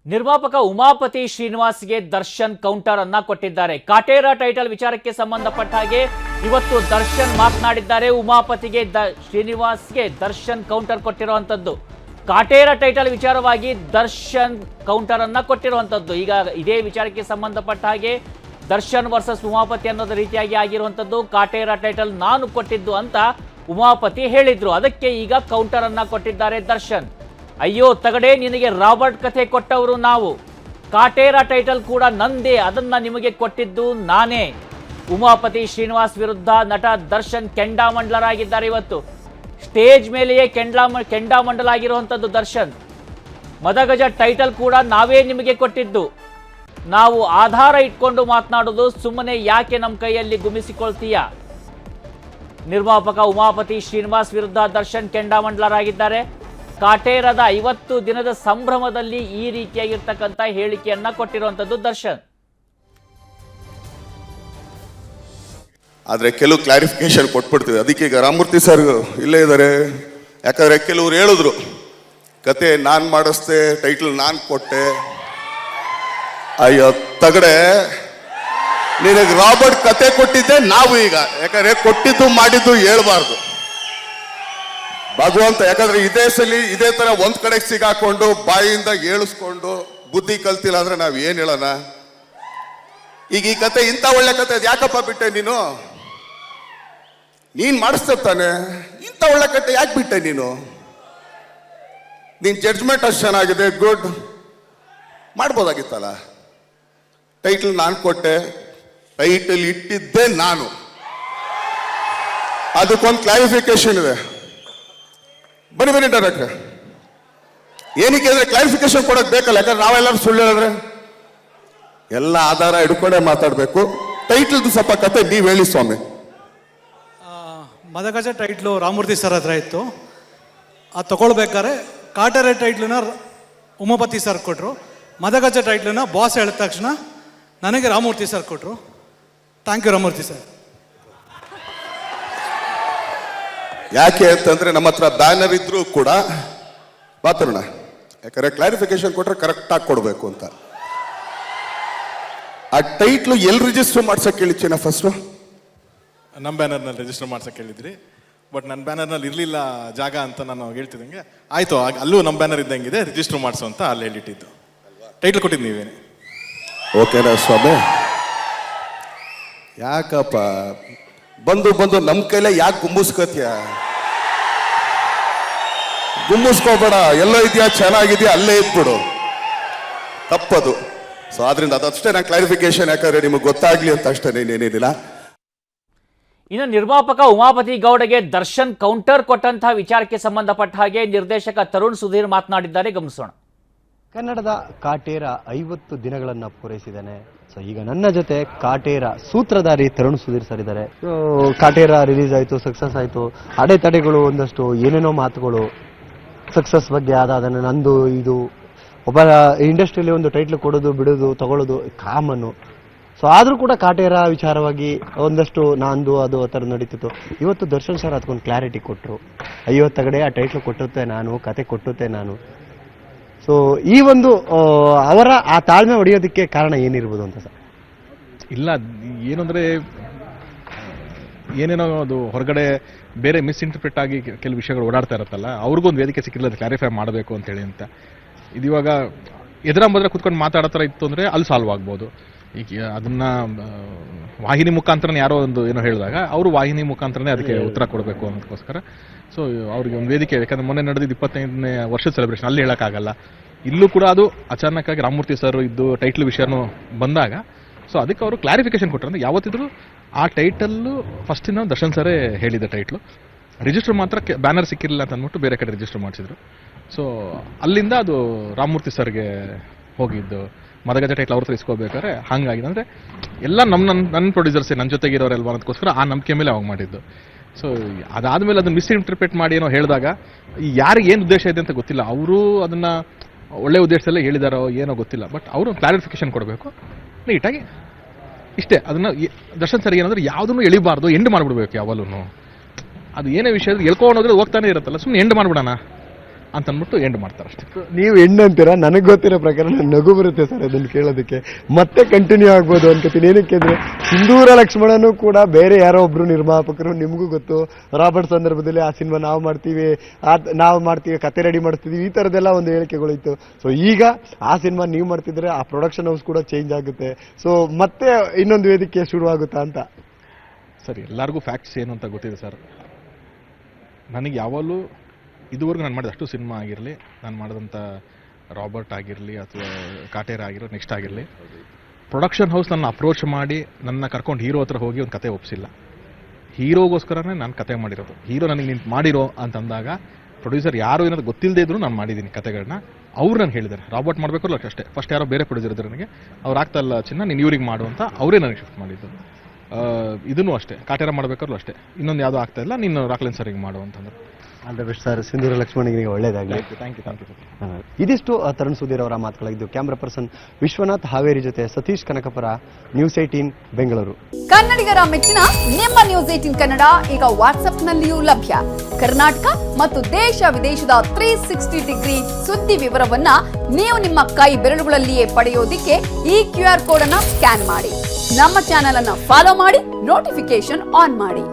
ನಿರ್ಮಾಪಕ ಉಮಾಪತಿ ಶ್ರೀನಿವಾಸ್ಗೆ ದರ್ಶನ್ ಕೌಂಟರ್ ಅನ್ನ ಕೊಟ್ಟಿದ್ದಾರೆ. ಕಾಟೇರ ಟೈಟಲ್ ವಿಚಾರಕ್ಕೆ ಸಂಬಂಧಪಟ್ಟ ಹಾಗೆ ಇವತ್ತು ದರ್ಶನ್ ಮಾತನಾಡಿದ್ದಾರೆ. ಉಮಾಪತಿಗೆ ಶ್ರೀನಿವಾಸ್ಗೆ ದರ್ಶನ್ ಕೌಂಟರ್ ಕೊಟ್ಟಿರುವಂತದ್ದು. ಕಾಟೇರ ಟೈಟಲ್ ವಿಚಾರವಾಗಿ ದರ್ಶನ್ ಕೌಂಟರ್ ಅನ್ನ ಕೊಟ್ಟಿರುವಂತದ್ದು. ಈಗ ಇದೇ ವಿಚಾರಕ್ಕೆ ಸಂಬಂಧಪಟ್ಟ ಹಾಗೆ ದರ್ಶನ್ ವರ್ಸಸ್ ಉಮಾಪತಿ ಅನ್ನೋದು ರೀತಿಯಾಗಿ ಆಗಿರುವಂತದ್ದು. ಕಾಟೇರ ಟೈಟಲ್ ನಾನು ಕೊಟ್ಟಿದ್ದು ಅಂತ ಉಮಾಪತಿ ಹೇಳಿದ್ರು. ಅದಕ್ಕೆ ಈಗ ಕೌಂಟರ್ ಅನ್ನ ಕೊಟ್ಟಿದ್ದಾರೆ ದರ್ಶನ್. ಅಯ್ಯೋ ತಗಡೆ, ನಿನಗೆ ರಾಬರ್ಟ್ ಕಥೆ ಕೊಟ್ಟವರು ನಾವು, ಕಾಟೇರ ಟೈಟಲ್ ಕೂಡ ನಂದೇ, ಅದನ್ನ ನಿಮಗೆ ಕೊಟ್ಟಿದ್ದು ನಾನೇ. ಉಮಾಪತಿ ಶ್ರೀನಿವಾಸ್ ವಿರುದ್ಧ ನಟ ದರ್ಶನ್ ಕೆಂಡಾಮಂಡಲರಾಗಿದ್ದಾರೆ. ಇವತ್ತು ಸ್ಟೇಜ್ ಮೇಲೆಯೇ ಕೆಂಡಾಮಂಡಲಾಗಿರುವಂಥದ್ದು ದರ್ಶನ್. ಮದಗಜ ಟೈಟಲ್ ಕೂಡ ನಾವೇ ನಿಮಗೆ ಕೊಟ್ಟಿದ್ದು. ನಾವು ಆಧಾರ ಇಟ್ಕೊಂಡು ಮಾತನಾಡೋದು, ಸುಮ್ಮನೆ ಯಾಕೆ ನಮ್ಮ ಕೈಯಲ್ಲಿ ಗುಮಿಸಿಕೊಳ್ತೀಯ? ನಿರ್ಮಾಪಕ ಉಮಾಪತಿ ಶ್ರೀನಿವಾಸ್ ವಿರುದ್ಧ ದರ್ಶನ್ ಕೆಂಡಾಮಂಡಲರಾಗಿದ್ದಾರೆ. ಕಾಟೇರದ 50 ದಿನದ ಸಂಭ್ರಮದಲ್ಲಿ ಈ ರೀತಿಯಾಗಿರ್ತಕ್ಕಂಥ ಹೇಳಿಕೆಯನ್ನ ಕೊಟ್ಟಿರುವಂತದ್ದು ದರ್ಶನ್. ಆದ್ರೆ ಕೆಲವು ಕ್ಲಾರಿಫಿಕೇಶನ್ ಕೊಟ್ಬಿಡ್ತೀವಿ. ಅದಕ್ಕೆ ಈಗ ರಾಮಮೂರ್ತಿ ಸರ್ ಇಲ್ಲೇ ಇದ್ದಾರೆ. ಯಾಕಂದ್ರೆ ಕೆಲವರು ಹೇಳಿದ್ರು ಕತೆ ನಾನ್ ಮಾಡಿಸ್ದೆ, ಟೈಟಲ್ ನಾನ್ ಕೊಟ್ಟೆ. ಅಯ್ಯೋ ತಗಡೆ, ನಿನಗೆ ರಾಬರ್ಟ್ ಕತೆ ಕೊಟ್ಟಿದ್ದೆ ನಾವು. ಈಗ ಯಾಕಂದ್ರೆ ಕೊಟ್ಟಿದ್ದು ಮಾಡಿದ್ದು ಹೇಳ್ಬಾರ್ದು ಭಗವಂತ. ಯಾಕಂದ್ರೆ ಇದೇ ಸಲ ಇದೇ ತರ ಒಂದ್ ಕಡೆ ಸಿಗಾಕೊಂಡು ಬಾಯಿಯಿಂದ ಏಳಿಸ್ಕೊಂಡು ಬುದ್ಧಿ ಕಲ್ತಿಲ್ಲ ಅಂದ್ರೆ ನಾವ್ ಏನ್ ಹೇಳೋಣ? ಈಗ ಈ ಕತೆ ಇಂಥ ಒಳ್ಳೆ ಕತೆ ಯಾಕಪ್ಪ ಬಿಟ್ಟೆ ನೀನು? ನೀನ್ ಮಾಡಿಸ್ತಾನೆ, ಇಂಥ ಒಳ್ಳೆ ಕತೆ ಯಾಕೆ ಬಿಟ್ಟೆ ನೀನು? ನೀನ್ ಜಡ್ಜ್ಮೆಂಟ್ ಅಷ್ಟು ಚೆನ್ನಾಗಿದೆ, ಗುಡ್, ಮಾಡ್ಬೋದಾಗಿತ್ತಲ್ಲ. ಟೈಟಲ್ ನಾನು ಕೊಟ್ಟೆ, ಟೈಟಲ್ ಇಟ್ಟಿದ್ದೆ ನಾನು. ಅದಕ್ಕೊಂದು ಕ್ಲಾರಿಫಿಕೇಶನ್ ಇದೆ. ಬನ್ನಿ ಡೈರೆಕ್ಟರ್. ಏನಕ್ಕೆ ಅಂದ್ರೆ ಕ್ಲಾರಿಫಿಕೇಶನ್ ಕೊಡಕ್ ಬೇಕಲ್ಲ. ಯಾಕಂದ್ರೆ ನಾವೆಲ್ಲರೂ ಸುಳ್ಳು ಹೇಳಿದ್ರೆ ಎಲ್ಲ ಆಧಾರ ಹಿಡ್ಕೊಂಡೇ ಮಾತಾಡ್ಬೇಕು. ಟೈಟಲ್ ಸ್ವಲ್ಪ ಕತೆ ನೀವ್ ಹೇಳಿ ಸ್ವಾಮಿ. ಮದಗಜ ಟೈಟ್ಲು ರಾಮಮೂರ್ತಿ ಸರ್ ಹತ್ರ ಇತ್ತು. ಅದು ತಗೊಳ್ಬೇಕಾದ್ರೆ ಕಾಟೇರ ಟೈಟ್ಲನ್ನ ಉಮಾಪತಿ ಸರ್ ಕೊಟ್ಟರು. ಮದಗಜ ಟೈಟ್ಲನ್ನ ಬಾಸ್ ಹೇಳಿದ ತಕ್ಷಣ ನನಗೆ ರಾಮಮೂರ್ತಿ ಸರ್ ಕೊಟ್ಟರು. Thank you Ramamurthy sir. ಯಾಕೆ ಅಂತಂದ್ರೆ ನಮ್ಮ ಹತ್ರ ಬ್ಯಾನರ್ ಇದ್ರೂ ಕೂಡ ಮಾತಾಡೋಣ. ಯಾಕಂದ್ರೆ ಕ್ಲಾರಿಫಿಕೇಶನ್ ಕೊಟ್ರೆ ಕರೆಕ್ಟ್ ಆಗಿ ಕೊಡ್ಬೇಕು ಅಂತ. ಆ ಟೈಟ್ಲು ಎಲ್ಲಿ ರಿಜಿಸ್ಟರ್ ಮಾಡ್ಸಕ್ ಹೇಳಿದ್ದೀನ? ಫಸ್ಟ್ ನಮ್ಮ ಬ್ಯಾನರ್ನಲ್ಲಿ ರಿಜಿಸ್ಟರ್ ಮಾಡ್ಸಕ್ಕೆ ಹೇಳಿದ್ರಿ. ಬಟ್ ನನ್ನ ಬ್ಯಾನರ್ನಲ್ಲಿ ಇರಲಿಲ್ಲ ಜಾಗ ಅಂತ ನಾನು ಹೇಳ್ತಿದ್ದಂಗೆ ಆಯಿತು, ಅಲ್ಲೂ ನಮ್ಮ ಬ್ಯಾನರ್ ಇದ್ದಂಗಿದೆ, ರಿಜಿಸ್ಟರ್ ಮಾಡಿಸು ಅಂತ ಅಲ್ಲಿ ಹೇಳಿಟ್ಟಿದ್ದು. ಟೈಟ್ಲ್ ಕೊಟ್ಟಿದ್ದು ನೀವೇನೆ. ಓಕೆನಾ ಸ್ವಾಮಿ? ಯಾಕಪ್ಪ ಬಂದು ನಮ್ಮ ಕೈಲೇ ಯಾಕೆ ಗುಂಬಿಸ್ಕೋತೀಯ? ಗುಂಬಿಸ್ಕೋಬೇಡ. ಎಲ್ಲೋ ಇದೆಯಾ, ಚೆನ್ನಾಗಿದೆಯಾ, ಅಲ್ಲೇ ಇದ್ಬಿಡು. ತಪ್ಪದು. ಸೊ ಆದ್ರಿಂದ ಅದಷ್ಟೇ ನಾನು ಕ್ಲಾರಿಫಿಕೇಶನ್, ಯಾಕಂದ್ರೆ ನಿಮಗೆ ಗೊತ್ತಾಗ್ಲಿ ಅಂತ ಅಷ್ಟೇ, ಏನೇನಿಲ್ಲ. ಇನ್ನು ನಿರ್ಮಾಪಕ ಉಮಾಪತಿ ಗೌಡಗೆ ದರ್ಶನ್ ಕೌಂಟರ್ ಕೊಟ್ಟಂತಹ ವಿಚಾರಕ್ಕೆ ಸಂಬಂಧಪಟ್ಟ ಹಾಗೆ ನಿರ್ದೇಶಕ ತರುಣ್ ಸುಧೀರ್ ಮಾತನಾಡಿದ್ದಾರೆ. ಗಮನಿಸೋಣ. ಕನ್ನಡದ ಕಾಟೇರ 50 ದಿನಗಳನ್ನ ಪೂರೈಸಿದ್ದಾನೆ. ಸೊ ಈಗ ನನ್ನ ಜೊತೆ ಕಾಟೇರ ಸೂತ್ರಧಾರಿ ತರುಣ್ ಸುಧೀರ್ ಸರ್ ಇದ್ದಾರೆ. ಕಾಟೇರ ರಿಲೀಸ್ ಆಯ್ತು, ಸಕ್ಸಸ್ ಆಯ್ತು, ಅಡೆತಡೆಗಳು ಒಂದಷ್ಟು ಏನೇನೋ ಮಾತುಗಳು ಸಕ್ಸಸ್ ಬಗ್ಗೆ ಅದಾದ ನಂದು ಇದು ಒಬ್ಬ ಇಂಡಸ್ಟ್ರಿಯಲ್ಲಿ ಒಂದು ಟೈಟ್ಲ್ ಕೊಡೋದು ಬಿಡೋದು ತಗೊಳ್ಳೋದು ಕಾಮನ್ನು. ಸೊ ಆದ್ರೂ ಕೂಡ ಕಾಟೇರ ವಿಚಾರವಾಗಿ ಒಂದಷ್ಟು ನಂದು ಅದು ಆ ಥರ ನಡೀತಿತ್ತು. ಇವತ್ತು ದರ್ಶನ್ ಸರ್ ಅದಕ್ಕೊಂದು ಕ್ಲಾರಿಟಿ ಕೊಟ್ಟರು. 50 ತಗಡೆ ಆ ಟೈಟ್ಲ್ ಕೊಟ್ಟುತ್ತೆ ನಾನು, ಕತೆ ಕೊಟ್ಟುತ್ತೆ ನಾನು. ಸೊ ಈ ಒಂದು ಅವರ ಆ ತಾಳ್ಮೆ ಹೊಡೆಯೋದಕ್ಕೆ ಕಾರಣ ಏನಿರ್ಬೋದು ಅಂತ ಸರ್? ಇಲ್ಲ, ಏನಂದ್ರೆ ಏನೇನೋ ಅದು ಹೊರಗಡೆ ಬೇರೆ ಮಿಸ್ಇಂಟರ್ಪ್ರಿಟ್ ಆಗಿ ಕೆಲವು ವಿಷಯಗಳು ಓಡಾಡ್ತಾ ಇರುತ್ತಲ್ಲ, ಅವ್ರಿಗೊಂದು ವೇದಿಕೆ ಸಿಕ್ಕಿಲ್ಲ ಕ್ಲಾರಿಫೈ ಮಾಡಬೇಕು ಅಂತೇಳಿ ಅಂತ. ಇದು ಇವಾಗ ಎದುರ ಬದ್ರ ಕುತ್ಕೊಂಡು ಮಾತಾಡೋ ಥರ ಇತ್ತು ಅಂದರೆ ಅಲ್ಲಿ ಸಾಲ್ವ್ ಆಗ್ಬೋದು. ಈಗ ಅದನ್ನ ವಾಹಿನಿ ಮುಖಾಂತರನೇ ಯಾರೋ ಒಂದು ಏನೋ ಹೇಳಿದಾಗ ಅವರು ವಾಹಿನಿ ಮುಖಾಂತರನೇ ಅದಕ್ಕೆ ಉತ್ತರ ಕೊಡಬೇಕು ಅನ್ನೋದಕ್ಕೋಸ್ಕರ ಸೊ ಅವ್ರಿಗೆ ಒಂದು ವೇದಿಕೆ. ಯಾಕಂದ್ರೆ ಮೊನ್ನೆ ನಡೆದಿದ್ದು 25ನೇ ವರ್ಷದ ಸೆಲೆಬ್ರೇಷನ್, ಅಲ್ಲಿ ಹೇಳೋಕ್ಕಾಗಲ್ಲ. ಇಲ್ಲೂ ಕೂಡ ಅದು ಅಚಾನಕ್ ಆಗಿ ರಾಮಮೂರ್ತಿ ಸರ್ ಇದ್ದು ಟೈಟ್ಲ್ ವಿಷಯನೂ ಬಂದಾಗ ಸೊ ಅದಕ್ಕೆ ಅವರು ಕ್ಲಾರಿಫಿಕೇಶನ್ ಕೊಟ್ಟರು. ಅಂದ್ರೆ ಯಾವತ್ತಿದ್ರು ಆ ಟೈಟಲ್ಲು ಫಸ್ಟಿನ ದರ್ಶನ್ ಸರೇ ಹೇಳಿದ ಟೈಟ್ಲು, ರಿಜಿಸ್ಟರ್ ಮಾತ್ರ ಬ್ಯಾನರ್ ಸಿಕ್ಕಿರಲಿಲ್ಲ ಅಂತ ಅಂದ್ಬಿಟ್ಟು ಬೇರೆ ಕಡೆ ರಿಜಿಸ್ಟರ್ ಮಾಡಿಸಿದ್ರು. ಸೊ ಅಲ್ಲಿಂದ ಅದು ರಾಮಮೂರ್ತಿ ಸರ್ಗೆ ಹೋಗಿದ್ದು. ಮದಗಜ ಟೈಟ್ಲ್ ಅವ್ರ ಹತ್ರ ಇಸ್ಕೋಬೇಕಾದ್ರೆ ಹಂಗಾಗಿದೆ. ಅಂದರೆ ಎಲ್ಲ ನನ್ನ ಪ್ರೊಡ್ಯೂಸರ್ಸೇ ನನ್ನ ಜೊತೆಗಿರೋರೆಲ್ವಾ ಅನ್ನೋದಕ್ಕೋಸ್ಕರ ಆ ನಂಬಿಕೆ ಮೇಲೆ ಅವಾಗ ಮಾಡಿದ್ದು. ಸೊ ಅದಾದಮೇಲೆ ಅದನ್ನು ಮಿಸ್ಇಂಟರ್ಪ್ರಿಟ್ ಮಾಡಿ ಏನೋ ಹೇಳಿದಾಗ ಯಾರಿಗೆ ಏನು ಉದ್ದೇಶ ಇದೆ ಅಂತ ಗೊತ್ತಿಲ್ಲ. ಅವರು ಅದನ್ನು ಒಳ್ಳೆ ಉದ್ದೇಶದಲ್ಲೇ ಹೇಳಿದಾರೋ ಏನೋ ಗೊತ್ತಿಲ್ಲ. ಬಟ್ ಅವರು ಕ್ಲಾರಿಫಿಕೇಶನ್ ಕೊಡಬೇಕು ನೀಟಾಗಿ, ಇಷ್ಟೇ. ಅದನ್ನು ದರ್ಶನ್ ಸರ್ ಏನಂದ್ರೆ ಯಾವುದನ್ನು ಎಳಿಬಾರ್ದು, ಎಂಡ್ ಮಾಡಿಬಿಡ್ಬೇಕು ಯಾವಲ್ಲೂ. ಅದು ಏನೇ ವಿಷಯ ಎಳ್ಕೊಂಡೋದ್ರೆ ಹೋಗ್ತಾನೆ ಇರುತ್ತಲ್ಲ, ಸುಮ್ಮನೆ ಎಂಡ್ ಮಾಡಿಬಿಡೋಣ. ಅಂತ ಅಂದ್ಬಿಟ್ಟು ಎಂಡ್ ಮಾಡ್ತಾರೆ ಅಷ್ಟೇ. ನೀವು ಹೆಣ್ಣು ಅಂತೀರಾ, ನನಗೆ ಗೊತ್ತಿರೋ ಪ್ರಕಾರ ನಂಗೆ ನಗು ಬರುತ್ತೆ ಸರ್ ಅದನ್ನು ಕೇಳೋದಕ್ಕೆ. ಮತ್ತೆ ಕಂಟಿನ್ಯೂ ಆಗ್ಬೋದು ಅನ್ಕೋತೀನಿ. ಏನಕ್ಕೆ ಅಂದ್ರೆ ಸಿಂಧೂರ ಲಕ್ಷ್ಮಣನು ಕೂಡ ಬೇರೆ ಯಾರೋ ಒಬ್ರು ನಿರ್ಮಾಪಕರು, ನಿಮಗೂ ಗೊತ್ತು, ರಾಬರ್ಟ್ ಸಂದರ್ಭದಲ್ಲಿ ಆ ಸಿನಿಮಾ ನಾವು ಮಾಡ್ತೀವಿ ಕತೆ ರೆಡಿ ಮಾಡ್ತಿದೀವಿ, ಈ ತರದೆಲ್ಲ ಒಂದು ಹೇಳಿಕೆಗಳಿತ್ತು. ಸೊ ಈಗ ಆ ಸಿನಿಮಾ ನೀವು ಮಾಡ್ತಿದ್ರೆ ಆ ಪ್ರೊಡಕ್ಷನ್ ಹೌಸ್ ಕೂಡ ಚೇಂಜ್ ಆಗುತ್ತೆ. ಸೊ ಮತ್ತೆ ಇನ್ನೊಂದು ವೇದಿಕೆ ಶುರು ಆಗುತ್ತಾ ಅಂತ. ಸರ್ ಎಲ್ಲರಿಗೂ ಫ್ಯಾಕ್ಟ್ಸ್ ಏನು ಅಂತ ಗೊತ್ತಿದೆ ಸರ್. ನನಗೆ ಯಾವಾಗಲೂ ಇದುವರೆಗೂ ನಾನು ಮಾಡಿದ ಅಷ್ಟು ಸಿನಿಮಾ ಆಗಿರಲಿ, ನಾನು ಮಾಡಿದಂಥ ರಾಬರ್ಟ್ ಆಗಿರಲಿ ಅಥವಾ ಕಾಟೇರ ಆಗಿರಲಿ, ನೆಕ್ಸ್ಟ್ ಆಗಿರಲಿ, ಪ್ರೊಡಕ್ಷನ್ ಹೌಸ್ ನನ್ನ ಅಪ್ರೋಚ್ ಮಾಡಿ ನನ್ನ ಕರ್ಕೊಂಡು ಹೀರೋ ಹತ್ರ ಹೋಗಿ ಒಂದು ಕತೆ ಒಪ್ಪಿಸಿಲ್ಲ. ಹೀರೋಗೋಸ್ಕರನೇ ನಾನು ಕತೆ ಮಾಡಿರೋದು. ಹೀರೋ ನನಗೆ ನೀನು ಮಾಡಿರೋ ಅಂತಂದಾಗ ಪ್ರೊಡ್ಯೂಸರ್ ಯಾರು ಏನಾದ್ರು ಗೊತ್ತಿಲ್ಲದೆ ಇದ್ರು ನಾನು ಮಾಡಿದ್ದೀನಿ ಕತೆಗಳನ್ನ. ಅವ್ರು ನಾನು ಹೇಳಿದ್ದಾರೆ ರಾಬರ್ಟ್ ಮಾಡಬೇಕು ಅಷ್ಟೇ. ಫಸ್ಟ್ ಯಾರೋ ಬೇರೆ ಪ್ರೊಡ್ಯೂಸರ್ ಇದ್ದಾರೆ ನನಗೆ, ಅವ್ರು ಆಗ್ತಾಯಿಲ್ಲ ಚಿನ್ನ ನೀನು ಇವ್ರಿಗೆ ಮಾಡು ಅಂತ ಅವರೇ ನನಗೆ ಶಿಫ್ಟ್ ಮಾಡಿದ್ದು. ಇದನ್ನು ಅಷ್ಟೇ, ಕಾಟೇರ ಮಾಡಬೇಕಾದ್ರೂ ಅಷ್ಟೇ, ಇನ್ನೊಂದು ಯಾವುದೂ ಆಗ್ತಾ ಇಲ್ಲ, ನೀನು ರಾಕ್ಲೈನ್ ಸರಿಗೆ ಮಾಡು ಅಂತಂದ್ರೆ. All the best sir. Sindhoora ಲಕ್ಷ್ಮಣಿಗೆ ಒಳ್ಳೇದಾಗಲಿ. Thank you sir. ಇದಿಷ್ಟು ತರುಣ್ ಸುಧೀರ್ ಅವರ ಮಾತುಗಳಾಗಿದ್ದು. ಕ್ಯಾಮ್ರಾ ಪರ್ಸನ್ ವಿಶ್ವನಾಥ್ ಹಾವೇರಿ ಜೊತೆ ಸತೀಶ್ ಕನಕಪುರ, ನ್ಯೂಸ್ 18 ಬೆಂಗಳೂರು. ಕನ್ನಡಿಗರ ಮೆಚ್ಚಿನ ನಿಮ್ಮ ನ್ಯೂಸ್ 18 ಕನ್ನಡ ಈಗ ವಾಟ್ಸ್ಆಪ್ನಲ್ಲಿಯೂ ಲಭ್ಯ. ಕರ್ನಾಟಕ ಮತ್ತು ದೇಶ ವಿದೇಶದ 360 ಡಿಗ್ರಿ ಸುದ್ದಿ ವಿವರವನ್ನ ನೀವು ನಿಮ್ಮ ಕೈ ಬೆರಳುಗಳಲ್ಲಿಯೇ ಪಡೆಯೋದಿಕ್ಕೆ ಈ QR ಕೋಡ್ ಅನ್ನ ಸ್ಕ್ಯಾನ್ ಮಾಡಿ. ನಮ್ಮ ಚಾನೆಲ್ ಅನ್ನ ಫಾಲೋ ಮಾಡಿ, ನೋಟಿಫಿಕೇಶನ್ ಆನ್ ಮಾಡಿ.